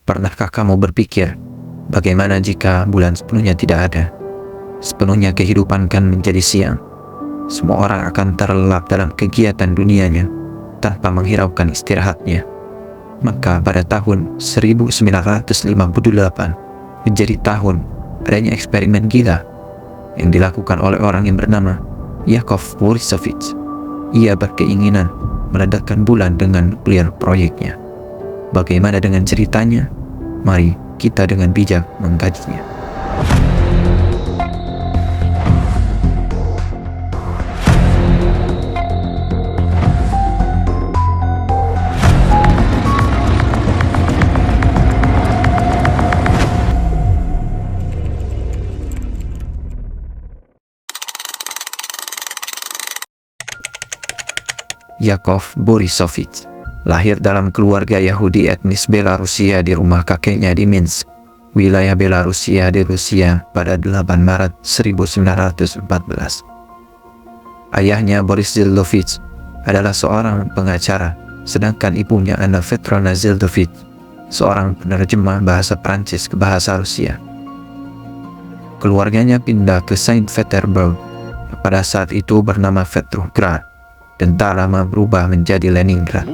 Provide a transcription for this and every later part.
Pernahkah kamu berpikir, bagaimana jika bulan sepenuhnya tidak ada? Sepenuhnya kehidupan kan menjadi siang. Semua orang akan terlelap dalam kegiatan dunianya tanpa menghiraukan istirahatnya. Maka pada tahun 1958 menjadi tahun adanya eksperimen gila yang dilakukan oleh orang yang bernama Yakov Borisovich. Ia berkeinginan meledakkan bulan dengan nuklir proyeknya. Bagaimana dengan ceritanya? Mari kita dengan bijak mengkajinya. Yakov Borisovich lahir dalam keluarga Yahudi etnis Belarusia di rumah kakeknya di Minsk, wilayah Belarusia di Rusia pada 8 Maret 1914. Ayahnya Boris Zildovich adalah seorang pengacara, sedangkan ibunya Anna Petrovna Zildovich seorang penerjemah bahasa Prancis ke bahasa Rusia. Keluarganya pindah ke Saint Petersburg pada saat itu bernama Petrograd dan tak lama berubah menjadi Leningrad,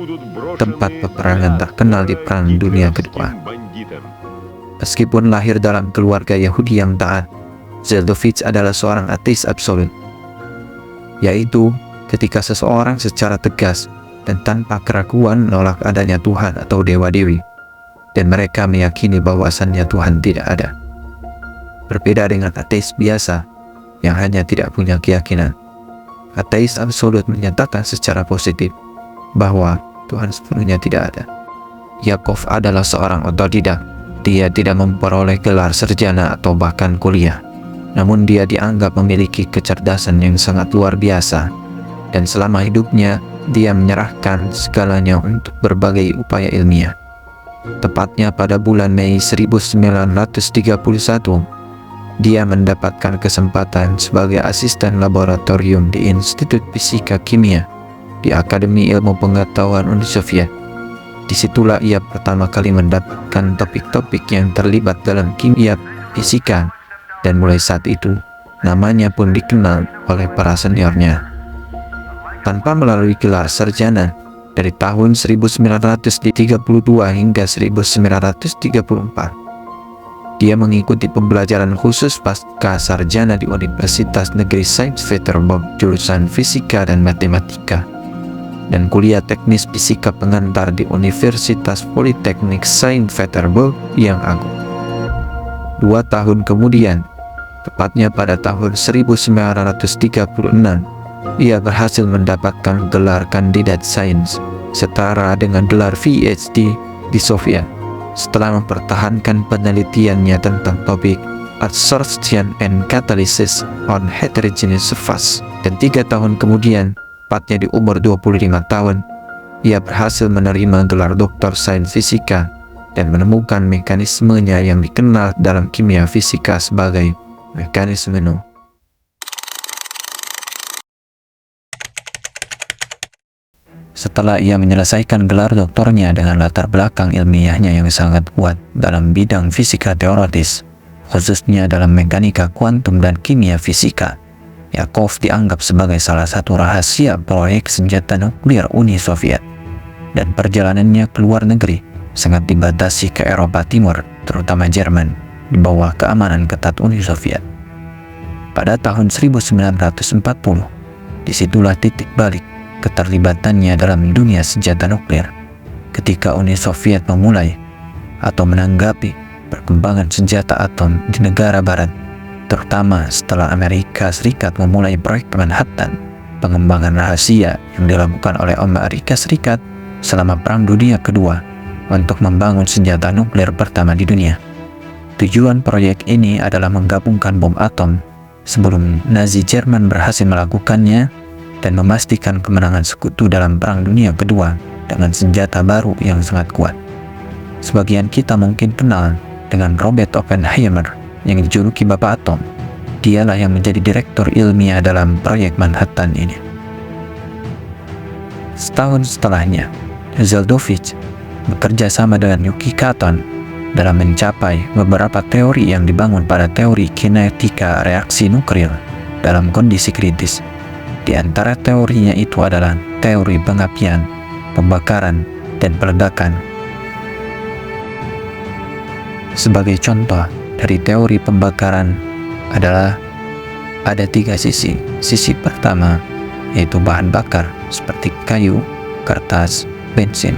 tempat peperangan terkenal di Perang Dunia Kedua. Meskipun lahir dalam keluarga Yahudi yang taat, Zildovich adalah seorang ateis absolut, yaitu ketika seseorang secara tegas dan tanpa keraguan menolak adanya Tuhan atau dewa-dewi, dan mereka meyakini bahwasannya Tuhan tidak ada. Berbeda dengan ateis biasa yang hanya tidak punya keyakinan, ateis absolut menyatakan secara positif bahwa Tuhan sepenuhnya tidak ada. Yakov adalah seorang otodidak. Dia tidak memperoleh gelar sarjana atau bahkan kuliah, namun dia dianggap memiliki kecerdasan yang sangat luar biasa, dan selama hidupnya dia menyerahkan segalanya untuk berbagai upaya ilmiah. Tepatnya pada bulan Mei 1931, dia mendapatkan kesempatan sebagai asisten laboratorium di Institut Fisika Kimia di Akademi Ilmu Pengetahuan Uni Soviet. Disitulah ia pertama kali mendapatkan topik-topik yang terlibat dalam kimia fisika, dan mulai saat itu namanya pun dikenal oleh para seniornya. Tanpa melalui gelar sarjana, dari tahun 1932 hingga 1934, dia mengikuti pembelajaran khusus pasca sarjana di Universitas Negeri Saint Petersburg jurusan Fisika dan Matematika, dan kuliah teknis fisika pengantar di Universitas Politeknik Saint Petersburg yang agung. 2 tahun kemudian, tepatnya pada tahun 1936, ia berhasil mendapatkan gelar kandidat sains setara dengan gelar PhD di Soviet, setelah mempertahankan penelitiannya tentang topik Adsorption and Catalysis on Heterogeneous Surface, dan 3 tahun kemudian, tepatnya di umur 25 tahun, ia berhasil menerima gelar doktor sains fisika dan menemukan mekanismenya yang dikenal dalam kimia fisika sebagai mekanisme No. Setelah ia menyelesaikan gelar doktornya dengan latar belakang ilmiahnya yang sangat kuat dalam bidang fisika teoritis, khususnya dalam mekanika kuantum dan kimia fisika, Yakov dianggap sebagai salah satu rahasia proyek senjata nuklir Uni Soviet, dan perjalanannya ke luar negeri sangat dibatasi ke Eropa Timur, terutama Jerman, di bawah keamanan ketat Uni Soviet. Pada tahun 1940, disitulah titik balik keterlibatannya dalam dunia senjata nuklir, ketika Uni Soviet memulai atau menanggapi perkembangan senjata atom di negara barat, terutama setelah Amerika Serikat memulai proyek Manhattan, pengembangan rahasia yang dilakukan oleh Amerika Serikat selama Perang Dunia Kedua untuk membangun senjata nuklir pertama di dunia. Tujuan proyek ini adalah menggabungkan bom atom sebelum Nazi Jerman berhasil melakukannya, dan memastikan kemenangan sekutu dalam Perang Dunia Kedua dengan senjata baru yang sangat kuat. Sebagian kita mungkin kenal dengan Robert Oppenheimer yang dijuluki Bapak Atom. Dialah yang menjadi direktur ilmiah dalam proyek Manhattan ini. Setahun setelahnya, Zildovich bekerja sama dengan Yuki Katon dalam mencapai beberapa teori yang dibangun pada teori kinetika reaksi nuklir dalam kondisi kritis. Di antara teorinya itu adalah teori pengapian, pembakaran, dan peledakan. Sebagai contoh dari teori pembakaran adalah ada 3 sisi. Sisi pertama yaitu bahan bakar seperti kayu, kertas, bensin.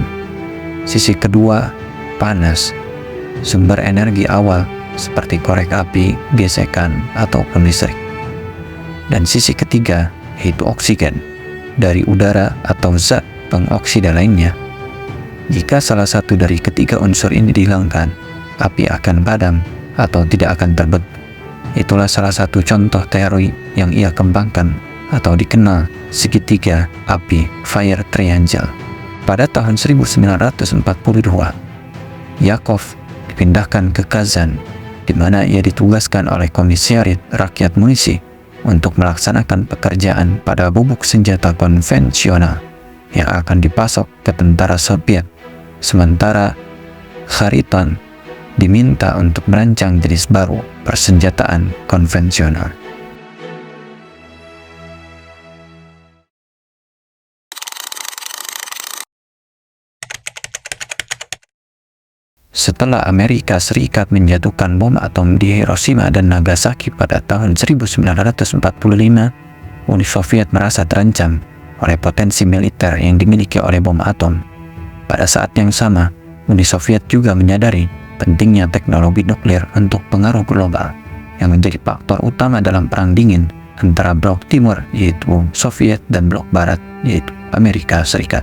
Sisi kedua panas, sumber energi awal seperti korek api, gesekan, ataupun listrik. Dan sisi ketiga yaitu oksigen dari udara atau zat pengoksida lainnya. Jika salah satu dari ketiga unsur ini dihilangkan, api akan padam atau tidak akan terbentuk. Itulah salah satu contoh teori yang ia kembangkan atau dikenal segitiga api, fire triangle. Pada tahun 1942, Yakov dipindahkan ke Kazan, di mana ia ditugaskan oleh Komisariat Rakyat Munisi untuk melaksanakan pekerjaan pada bubuk senjata konvensional yang akan dipasok ke tentara Soviet. Sementara Khariton diminta untuk merancang jenis baru persenjataan konvensional. Setelah Amerika Serikat menjatuhkan bom atom di Hiroshima dan Nagasaki pada tahun 1945, Uni Soviet merasa terancam oleh potensi militer yang dimiliki oleh bom atom. Pada saat yang sama, Uni Soviet juga menyadari pentingnya teknologi nuklir untuk pengaruh global yang menjadi faktor utama dalam perang dingin antara blok timur yaitu Soviet dan blok barat yaitu Amerika Serikat.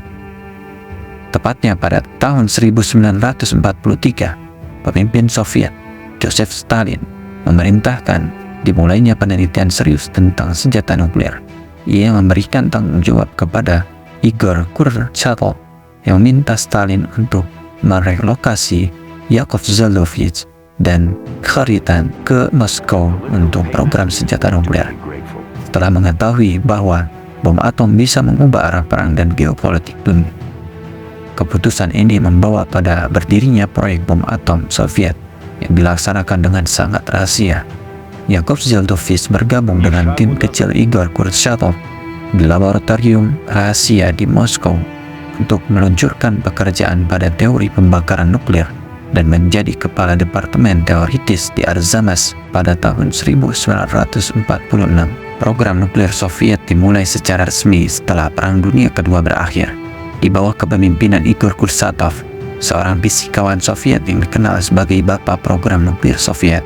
Tepatnya pada tahun 1943, pemimpin Soviet, Joseph Stalin, memerintahkan dimulainya penelitian serius tentang senjata nuklir. Ia memberikan tanggung jawab kepada Igor Kurchatov yang meminta Stalin untuk merelokasi Yakov Zhildovich dan Khariton ke Moskow untuk program senjata nuklir. Setelah mengetahui bahwa bom atom bisa mengubah arah perang dan geopolitik dunia, keputusan ini membawa pada berdirinya proyek bom atom Soviet yang dilaksanakan dengan sangat rahasia. Yakov Zhildovich bergabung dengan tim kecil Igor Kurchatov di laboratorium rahasia di Moskow untuk meluncurkan pekerjaan pada teori pembakaran nuklir dan menjadi kepala departemen teoritis di Arzamas pada tahun 1946. Program nuklir Soviet dimulai secara resmi setelah Perang Dunia Kedua berakhir, di bawah kepemimpinan Igor Kurchatov, seorang fisikawan Soviet yang dikenal sebagai Bapak Program Nuklir Soviet.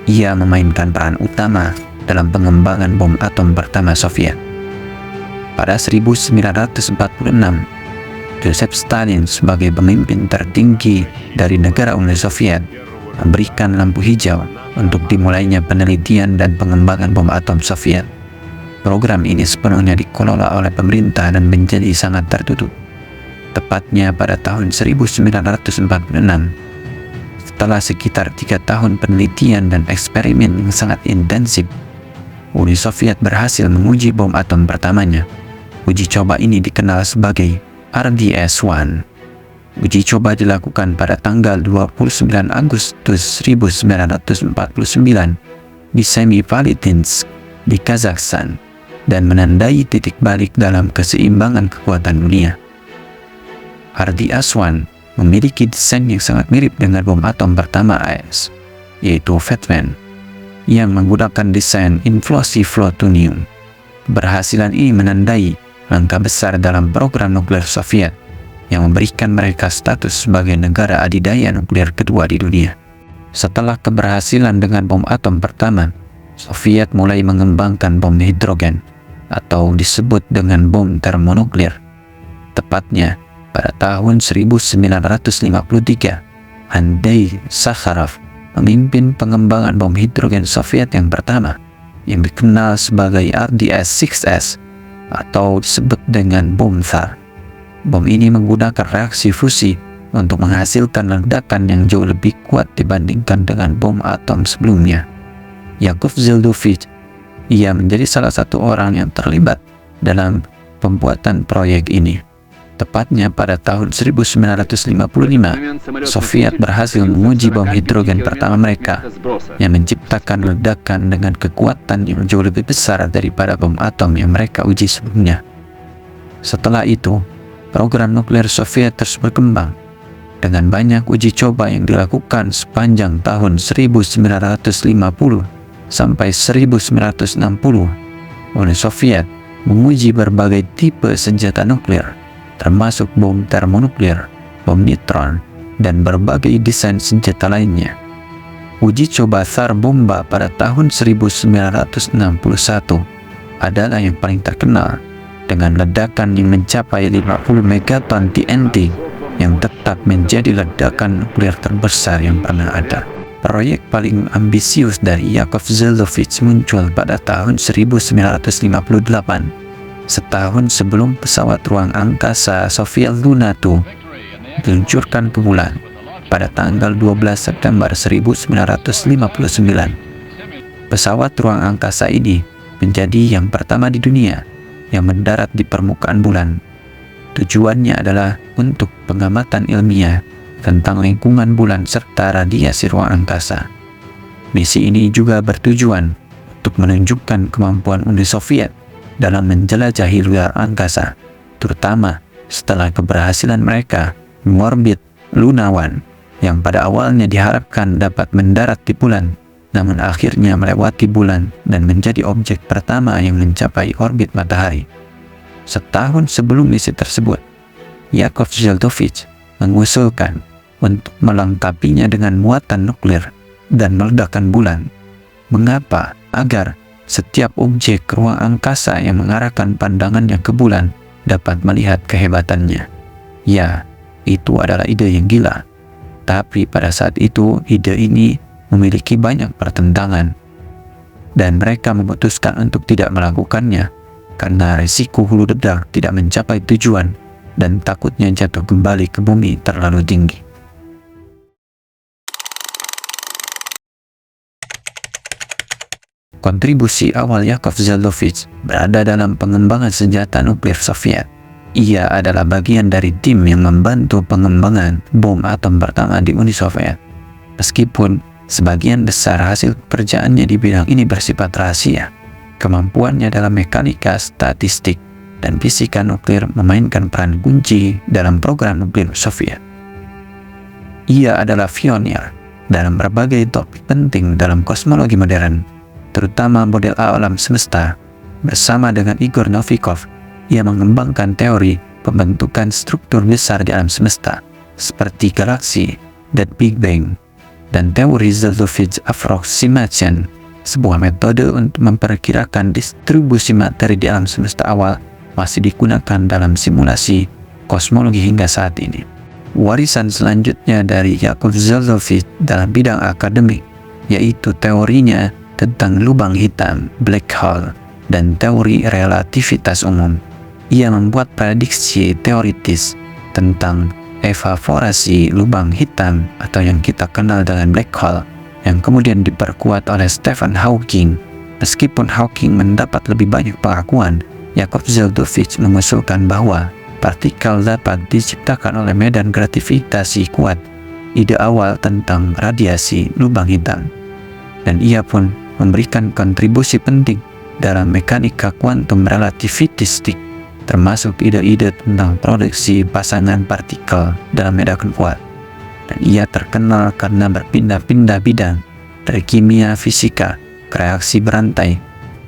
Ia memainkan peran utama dalam pengembangan bom atom pertama Soviet. Pada 1946, Joseph Stalin sebagai pemimpin tertinggi dari negara Uni Soviet memberikan lampu hijau untuk dimulainya penelitian dan pengembangan bom atom Soviet. Program ini sepenuhnya dikelola oleh pemerintah dan menjadi sangat tertutup. Tepatnya pada tahun 1946, setelah sekitar 3 tahun penelitian dan eksperimen yang sangat intensif, Uni Soviet berhasil menguji bom atom pertamanya. Uji coba ini dikenal sebagai RDS-1. Uji coba dilakukan pada tanggal 29 Agustus 1949 di Semipalatinsk di Kazakhstan dan menandai titik balik dalam keseimbangan kekuatan dunia. RDS-1 memiliki desain yang sangat mirip dengan bom atom pertama AS, yaitu Fatman, yang menggunakan desain implosif plutonium. Keberhasilan ini menandai langkah besar dalam program nuklir Soviet yang memberikan mereka status sebagai negara adidaya nuklir kedua di dunia. Setelah keberhasilan dengan bom atom pertama, Soviet mulai mengembangkan bom hidrogen atau disebut dengan bom termonuklir. Tepatnya pada tahun 1953, Andrei Sakharov memimpin pengembangan bom hidrogen Soviet yang pertama yang dikenal sebagai RDS-6S atau disebut dengan bom tsar. Bom ini menggunakan reaksi fusi untuk menghasilkan ledakan yang jauh lebih kuat dibandingkan dengan bom atom sebelumnya. Yakov Zhildovich, ia menjadi salah satu orang yang terlibat dalam pembuatan proyek ini. Tepatnya pada tahun 1955, Soviet berhasil menguji bom hidrogen pertama mereka yang menciptakan ledakan dengan kekuatan yang jauh lebih besar daripada bom atom yang mereka uji sebelumnya. Setelah itu, program nuklir Soviet terus berkembang dengan banyak uji coba yang dilakukan sepanjang tahun 1950 sampai 1960. Uni Soviet menguji berbagai tipe senjata nuklir, termasuk bom termonuklir, bom neutron, dan berbagai desain senjata lainnya. Uji coba Tsar Bomba pada tahun 1961 adalah yang paling terkenal, dengan ledakan yang mencapai 50 megaton TNT yang tetap menjadi ledakan nuklir terbesar yang pernah ada. Proyek paling ambisius dari Yakov Zhelovich muncul pada tahun 1958. Setahun sebelum pesawat ruang angkasa Soviet Luna 2 diluncurkan ke bulan pada tanggal 12 September 1959. Pesawat ruang angkasa ini menjadi yang pertama di dunia yang mendarat di permukaan bulan. Tujuannya adalah untuk pengamatan ilmiah tentang lingkungan bulan serta radiasi ruang angkasa. Misi ini juga bertujuan untuk menunjukkan kemampuan Uni Soviet dalam menjelajahi luar angkasa, terutama setelah keberhasilan mereka mengorbit Luna 1 yang pada awalnya diharapkan dapat mendarat di bulan, namun akhirnya melewati bulan dan menjadi objek pertama yang mencapai orbit matahari. Setahun sebelum misi tersebut, Yakov Zhelovich mengusulkan untuk melengkapinya dengan muatan nuklir dan meledakan bulan. Mengapa? Agar setiap objek ruang angkasa yang mengarahkan pandangannya ke bulan dapat melihat kehebatannya. Ya, itu adalah ide yang gila. Tapi pada saat itu, ide ini memiliki banyak pertentangan. Dan mereka memutuskan untuk tidak melakukannya karena risiko hulu ledak tidak mencapai tujuan dan takutnya jatuh kembali ke bumi terlalu tinggi. Kontribusi awal Yakov Zhelovich berada dalam pengembangan senjata nuklir Soviet. Ia adalah bagian dari tim yang membantu pengembangan bom atom pertama di Uni Soviet. Meskipun sebagian besar hasil pekerjaannya di bidang ini bersifat rahasia, kemampuannya dalam mekanika, statistik, dan fisika nuklir memainkan peran kunci dalam program nuklir Soviet. Ia adalah pionir dalam berbagai topik penting dalam kosmologi modern, terutama model alam semesta. Bersama dengan Igor Novikov, ia mengembangkan teori pembentukan struktur besar di alam semesta, seperti galaksi dan Big Bang, dan teori Zhelovich approximation, sebuah metode untuk memperkirakan distribusi materi di alam semesta awal, masih digunakan dalam simulasi kosmologi hingga saat ini. Warisan selanjutnya dari Yakov Zhelovich dalam bidang akademik yaitu teorinya tentang lubang hitam, black hole, dan teori relativitas umum. Ia membuat prediksi teoritis tentang evaporasi lubang hitam atau yang kita kenal dengan black hole, yang kemudian diperkuat oleh Stephen Hawking. Meskipun Hawking mendapat lebih banyak pengakuan, Yakov Zhelovich mengusulkan bahwa partikel dapat diciptakan oleh medan gravitasi kuat, ide awal tentang radiasi lubang hitam. Dan ia pun memberikan kontribusi penting dalam mekanika kuantum relativistik, termasuk ide-ide tentang produksi pasangan partikel dalam medan kuat. Dan ia terkenal karena berpindah-pindah bidang dari kimia fisika ke reaksi berantai,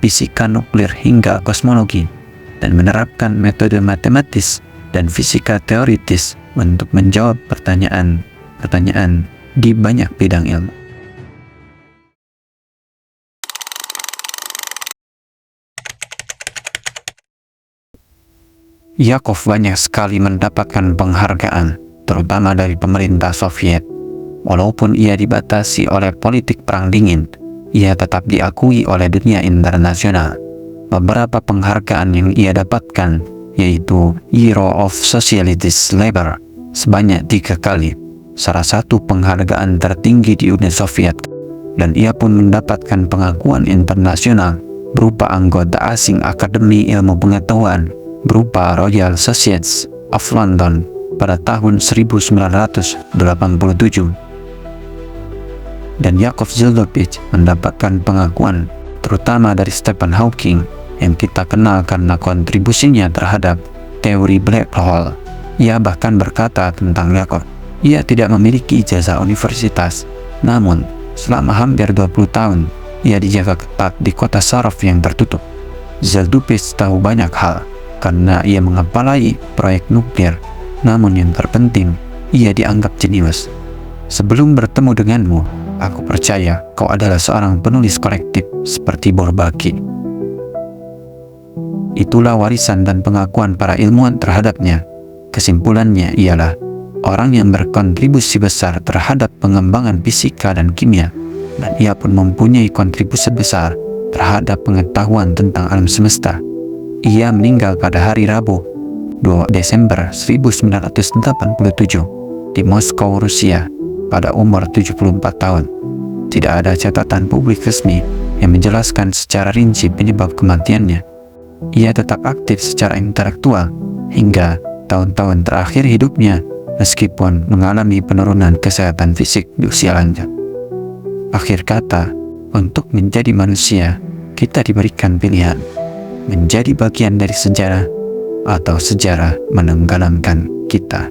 fisika nuklir hingga kosmologi, dan menerapkan metode matematis dan fisika teoritis untuk menjawab pertanyaan di banyak bidang ilmu. Yakov banyak sekali mendapatkan penghargaan, terutama dari pemerintah Soviet. Walaupun ia dibatasi oleh politik perang dingin, ia tetap diakui oleh dunia internasional. Beberapa penghargaan yang ia dapatkan yaitu Hero of Socialist Labor sebanyak 3 kali, salah satu penghargaan tertinggi di Uni Soviet, dan ia pun mendapatkan pengakuan internasional berupa anggota asing Akademi Ilmu Pengetahuan, berupa Royal Society of London pada tahun 1987. Dan Yakov Zildovich mendapatkan pengakuan terutama dari Stephen Hawking yang kita kenal karena kontribusinya terhadap teori black hole. Ia bahkan berkata tentang Yakov, ia tidak memiliki ijazah universitas, namun selama hampir 20 tahun ia dijaga ketat di kota Sarov yang tertutup. Zildovich tahu banyak hal karena ia mengepalai proyek nuklir, namun yang terpenting, ia dianggap jenius. Sebelum bertemu denganmu, aku percaya kau adalah seorang penulis kolektif seperti Bourbaki. Itulah warisan dan pengakuan para ilmuwan terhadapnya. Kesimpulannya ialah, orang yang berkontribusi besar terhadap pengembangan fisika dan kimia, dan ia pun mempunyai kontribusi besar terhadap pengetahuan tentang alam semesta. Ia meninggal pada hari Rabu, 2 Desember 1987 di Moskow, Rusia, pada umur 74 tahun. Tidak ada catatan publik resmi yang menjelaskan secara rinci penyebab kematiannya. Ia tetap aktif secara intelektual hingga tahun-tahun terakhir hidupnya, meskipun mengalami penurunan kesehatan fisik di usia lanjut. Akhir kata, untuk menjadi manusia, kita diberikan pilihan menjadi bagian dari sejarah atau sejarah menenggelamkan kita.